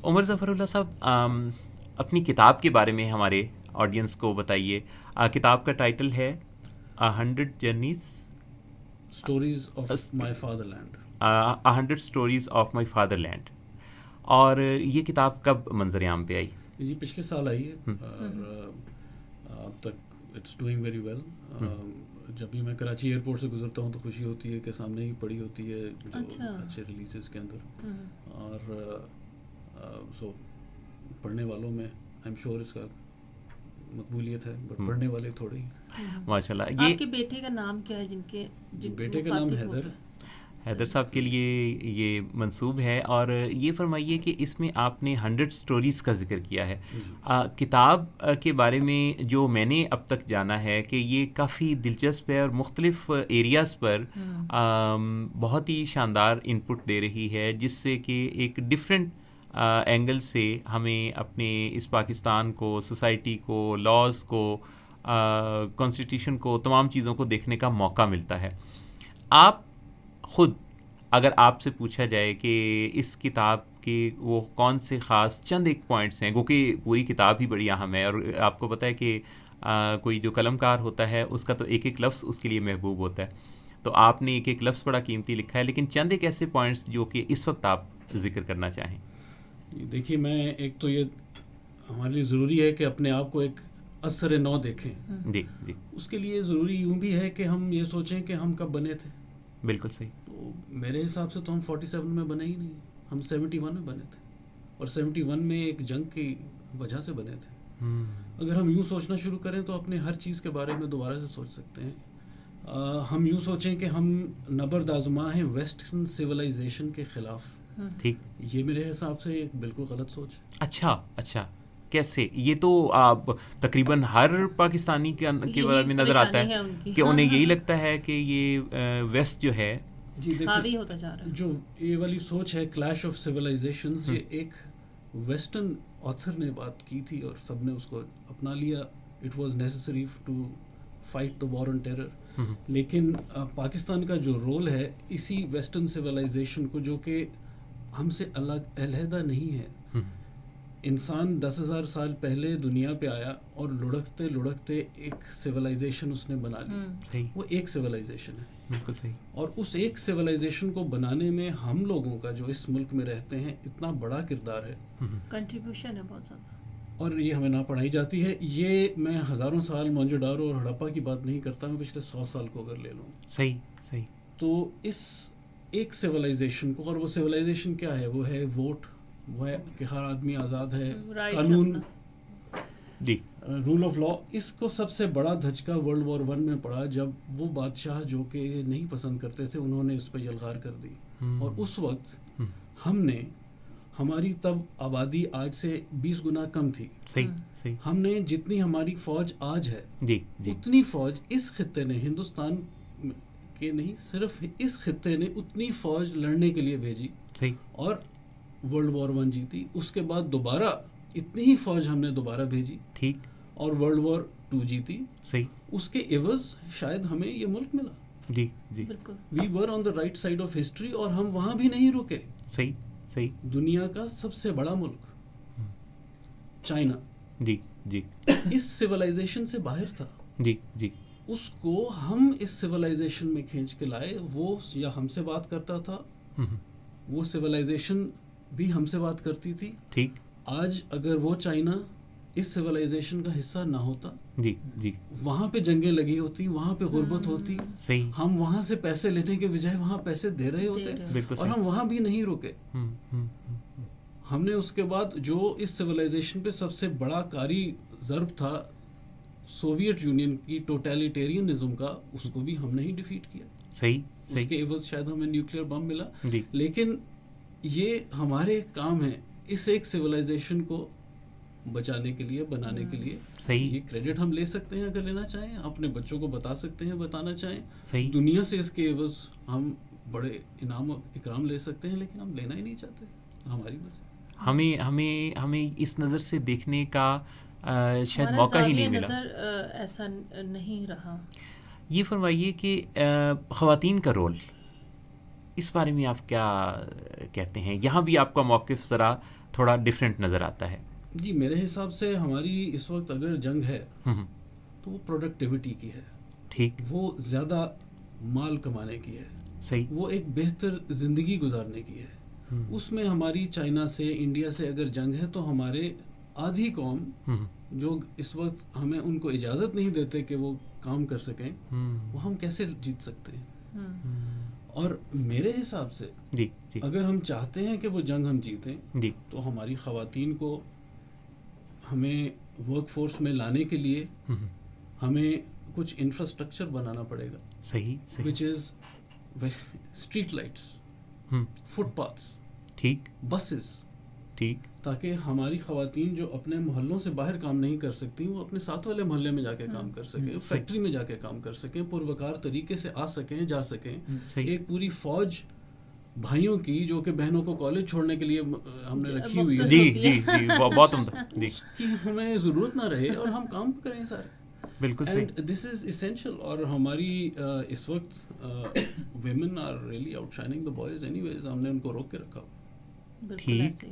عمر ظفر اللہ صاحب، اپنی کتاب کے بارے میں ہمارے آڈینس کو بتائیے. کتاب کا ٹائٹل ہے 100 journeys stories of my fatherland. 100 stories of my fatherland. اور یہ کتاب کب منظر عام پہ آئی؟ جی پچھلے سال آئی ہے اور اب تک اٹس ڈوئنگ ویری ویل. جب بھی میں کراچی ایئرپورٹ سے گزرتا ہوں تو خوشی ہوتی ہے کہ سامنے ہی پڑی ہوتی ہے جو اچھے ریلیزز کے اندر. اور سو پڑھنے والوں میں آئی ایم شیور اس کا مقبولیت ہے، بٹ پڑھنے والے تھوڑے ہی. ماشاء اللہ. آپ کے بیٹے کا نام کیا ہے؟ جن کے بیٹے کا نام حیدر صاحب کے لیے یہ منسوب ہے. اور یہ فرمائیے کہ اس میں آپ نے 100 اسٹوریز کا ذکر کیا ہے. کتاب کے بارے میں جو میں نے اب تک جانا ہے کہ یہ کافی دلچسپ ہے اور مختلف ایریاز پر بہت ہی شاندار انپٹ دے رہی ہے، جس سے کہ ایک ڈفرینٹ اینگل سے ہمیں اپنے اس پاکستان کو، سوسائٹی کو، لاز کو، کانسٹیٹیوشن کو، تمام چیزوں کو دیکھنے کا موقع ملتا ہے. آپ خود اگر آپ سے پوچھا جائے کہ اس کتاب کے وہ کون سے خاص چند ایک پوائنٹس ہیں، کیونکہ پوری کتاب ہی بڑی اہم ہے اور آپ کو پتہ ہے کہ کوئی جو قلم کار ہوتا ہے اس کا تو ایک ایک لفظ اس کے لیے محبوب ہوتا ہے، تو آپ نے ایک ایک لفظ بڑا قیمتی لکھا ہے، لیکن چند ایک ایسے پوائنٹس جو کہ اس وقت آپ ذکر کرنا چاہیں. دیکھیے میں ایک تو یہ ہمارے لیے ضروری ہے کہ اپنے آپ کو ایک اثر نو دیکھیں. جی جی. اس کے لیے ضروری یوں بھی ہے کہ ہم یہ سوچیں کہ ہم کب بنے تھے. بالکل صحیح. تو میرے حساب سے تو ہم 47 میں بنے ہی نہیں، ہم 71 میں بنے تھے، اور 71 میں ایک جنگ کی وجہ سے بنے تھے. اگر ہم یوں سوچنا شروع کریں تو اپنے ہر چیز کے بارے میں دوبارہ سے سوچ سکتے ہیں. ہم یوں سوچیں کہ ہم نبرد آزما ہیں ویسٹرن سویلائزیشن کے خلاف. ٹھیک. یہ میرے حساب سے ایک بالکل غلط سوچ ہے. اچھا کیسے؟ یہ تو تقریباً ہر پاکستانی کے بارے میں نظر آتا ہے کہ انہیں یہی لگتا ہے کہ یہ ویسٹ جو ہے حاوی ہوتا جا رہا ہے. جو یہ والی سوچ ہے کلیش آف سویلائزیشنز، یہ ایک ویسٹرن آتھر نے بات کی تھی اور سب نے اس کو اپنا لیا. It was necessary to fight the war on terror. لیکن پاکستان کا جو رول ہے اسی ویسٹرن سویلائزیشن کو، جو کہ ہم سے الگ علیحدہ نہیں ہے. انسان 10,000 سال پہلے دنیا پہ آیا اور لڑکتے لڑکتے ایک سویلائزیشن اس نے بنا لی. وہ ایک سویلائزیشن ہے. بالکل صحیح. اور اس ایک سویلائزیشن کو بنانے میں ہم لوگوں کا جو اس ملک میں رہتے ہیں اتنا بڑا کردار ہے، کنٹریبیوشن ہے بہت زیادہ، اور یہ ہمیں نہ پڑھائی جاتی ہے. یہ میں ہزاروں سال موہنجو داڑو اور ہڑپا کی بات نہیں کرتا، میں پچھلے 100 سال کو اگر لے لوں. صحیح. تو اس ایک سویلائزیشن کو، اور وہ سویلائزیشن کیا ہے؟ وہ ہے ووٹ، وہ ہے کہ ہر آدمی آزاد ہے، قانون، جی، رول آف لا. اس کو سب سے بڑا دھچکا World War I میں پڑا جب وہ بادشاہ جو کہ نہیں پسند کرتے تھے انہوں نے اس پہ یلغار کر دی. اور اس وقت ہم نے، ہماری تب آبادی آج سے 20 گنا کم تھی. صحیح. ہم نے جتنی ہماری فوج آج ہے جی اتنی فوج اس خطے نے، ہندوستان کے نہیں صرف اس خطے نے اتنی فوج لڑنے کے لیے بھیجی. صحیح. اور World War I جیتی. اس کے بعد دوبارہ اتنی ہی فوج ہم نے دوبارہ بھیجی. ٹھیک. اور World War II جیتی. صحیح. اس کے عوض شاید ہمیں یہ ملک ملا. جی. بالکل. We were on the right side of history اور ہم وہاں بھی نہیں رکے. صحیح. دنیا کا سب سے بڑا ملک چائنا جی اس سویلائزیشن سے باہر تھا. جی. اس کو ہم اس سویلائزیشن میں کھینچ کے لائے. وہ یا ہم سے بات کرتا تھا، وہ سویلائزیشن بھی ہم سے بات کرتی تھی. ٹھیک. آج اگر وہ چائنا اس سویلائزیشن کا حصہ نہ ہوتا، جی، وہاں پہ جنگیں لگی ہوتی، وہاں پہ غربت ہوتی. صحیح. ہم وہاں سے پیسے لینے کے بجائے وہاں پیسے دے رہے ہوتے. اور ہم وہاں بھی نہیں رکے. ہم نے اس کے بعد جو اس سویلائزیشن پہ سب سے بڑا کاری ضرب تھا سوویت یونین کی ٹوٹیلیٹیرینزم کا، اس کو بھی ہم نے ہی ڈیفیٹ کیا. صحیح. اس کے عوض شاید ہمیں نیوکلیئر بم ملا. جی. لیکن یہ ہمارے کام ہے اس ایک سویلائزیشن کو بچانے کے لیے، بنانے کے لیے. صحیح. یہ کریڈٹ ہم لے سکتے ہیں اگر لینا چاہیں، اپنے بچوں کو بتا سکتے ہیں، بتانا چاہیں. صحیح. دنیا سے اس کے عوض ہم بڑے انعام و اکرام لے سکتے ہیں، لیکن ہم لینا ہی نہیں چاہتے. ہماری وجہ ہمیں اس نظر سے دیکھنے کا شاید موقع ہی نہیں ملا. ایسا نہیں رہا. یہ فرمائیے کہ خواتین کا رول، اس بارے میں آپ کیا کہتے ہیں؟ یہاں بھی آپ کا موقف ذرا تھوڑا ڈفرینٹ نظر آتا ہے. جی میرے حساب سے ہماری اس وقت اگر جنگ ہے تو وہ پروڈکٹیوٹی کی ہے. ٹھیک. وہ زیادہ مال کمانے کی ہے. صحیح. وہ ایک بہتر زندگی گزارنے کی ہے. اس میں ہماری چائنا سے انڈیا سے اگر جنگ ہے تو ہمارے آدھی قوم جو اس وقت ہمیں ان کو اجازت نہیں دیتے کہ وہ کام کر سکیں وہ ہم کیسے جیت سکتے ہیں. اور میرے حساب سے جی جی اگر ہم چاہتے ہیں کہ وہ جنگ ہم جیتیں جی تو ہماری خواتین کو ہمیں ورک فورس میں لانے کے لیے ہمیں کچھ انفراسٹرکچر بنانا پڑے گا. صحیح صحیح. وچ از اسٹریٹ لائٹس, فٹ پاتھس, ٹھیک بسز, ٹھیک. تاکہ ہماری خواتین جو اپنے محلوں سے باہر کام نہیں کر سکتی وہ اپنے ساتھ والے محلے میں جا کے کام کر سکیں, فیکٹری میں جا کے کام کر سکیں, پروکار طریقے سے آ سکیں, جا سکیں. ایک پوری فوج بھائیوں کی جو کہ بہنوں کو کالج چھوڑنے کے لیے ہم نے رکھی ہوئی ہے, جی جی جی بہت عمدہ. جی اس کی ہمیں ضرورت نہ رہے اور ہم کام کریں سارے. بالکل صحیح. And this is essential. اور ہماری اس وقت women are really outshining the boys anyways. ہم نے ان کو روک کے رکھا. ٹھیک.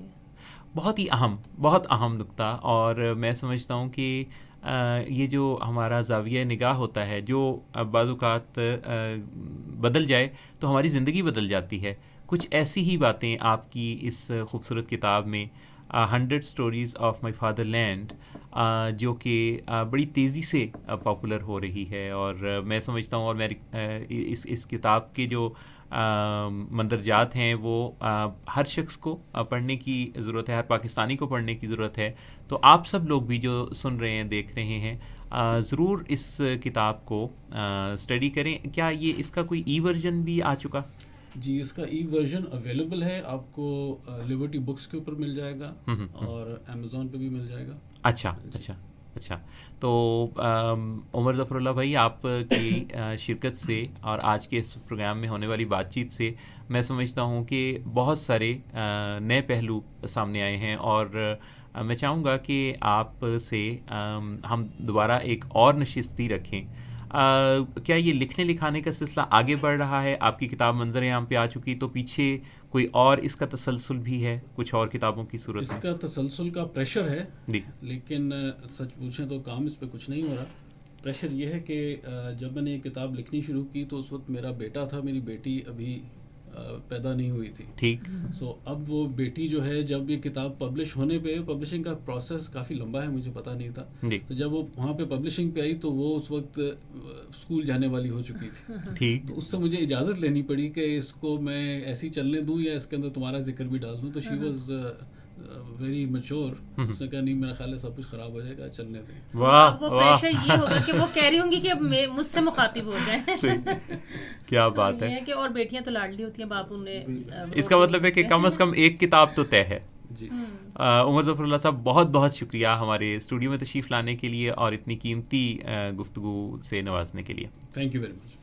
بہت اہم نقطہ. اور میں سمجھتا ہوں کہ یہ جو ہمارا زاویہ نگاہ ہوتا ہے جو بعض اوقات بدل جائے تو ہماری زندگی بدل جاتی ہے. کچھ ایسی ہی باتیں آپ کی اس خوبصورت کتاب میں 100 stories of my fatherland جو کہ بڑی تیزی سے پاپولر ہو رہی ہے. اور میں سمجھتا ہوں اور میں اس کتاب کے جو مندرجات ہیں وہ ہر شخص کو پڑھنے کی ضرورت ہے, ہر پاکستانی کو پڑھنے کی ضرورت ہے. تو آپ سب لوگ بھی جو سن رہے ہیں دیکھ رہے ہیں ضرور اس کتاب کو اسٹڈی کریں. کیا یہ اس کا کوئی ای ورژن بھی آ چکا؟ جی اس کا ای ورژن اویلیبل ہے, آپ کو لیبرٹی بکس کے اوپر مل جائے گا اور امیزون پہ بھی مل جائے گا. اچھا اچھا اچھا. تو عمر ظفر اللہ بھائی آپ کی شرکت سے اور آج کے اس پروگرام میں ہونے والی بات چیت سے میں سمجھتا ہوں کہ بہت سارے نئے پہلو سامنے آئے ہیں. اور میں چاہوں گا کہ آپ سے ہم دوبارہ ایک اور نشست بھی رکھیں. کیا یہ لکھنے لکھانے کا سلسلہ آگے بڑھ رہا ہے؟ آپ کی کتاب منظر عام پہ آ چکی تو پیچھے کوئی اور اس کا تسلسل بھی ہے کچھ اور کتابوں کی صورت اس میں؟ کا تسلسل کا پریشر ہے جی, لیکن سچ پوچھیں تو کام اس پہ کچھ نہیں ہو رہا. پریشر یہ ہے کہ جب میں نے یہ کتاب لکھنی شروع کی تو اس وقت میرا بیٹا تھا, میری بیٹی ابھی پیدا نہیں ہوئی تھی. ٹھیک. سو اب وہ بیٹی جو ہے جب یہ کتاب پبلش ہونے پہ, پبلشنگ کا پروسیس کافی لمبا ہے, مجھے پتہ نہیں تھا. جی تو جب وہ وہاں پہ پبلشنگ پہ آئی تو وہ اس وقت اسکول جانے والی ہو چکی تھی. ٹھیک. تو اس سے مجھے اجازت لینی پڑی کہ اس کو میں ایسے ہی چلنے دوں یا اس کے اندر تمہارا ذکر بھی ڈال دوں. تو شی واز ویری میچور. اس نے کہا نہیں میرا خیال ہے سب کچھ خراب ہو جائے گا, چلنے دیں. واہ وہ پریشر یہ ہوگا کہ وہ کہہ رہی ہوں گی کہ اب مجھ سے مخاطب ہو جائیں. کیا بات ہے کہ اور بیٹیاں تو لاڈلی ہوتی ہیں, باپو نے اس کا مطلب ہے کہ کم از کم ایک کتاب تو طے ہے. جی عمر ظفر اللہ صاحب بہت بہت شکریہ ہمارے اسٹوڈیو میں تشریف لانے کے لیے اور اتنی قیمتی گفتگو سے نوازنے کے لیے. Thank you very much.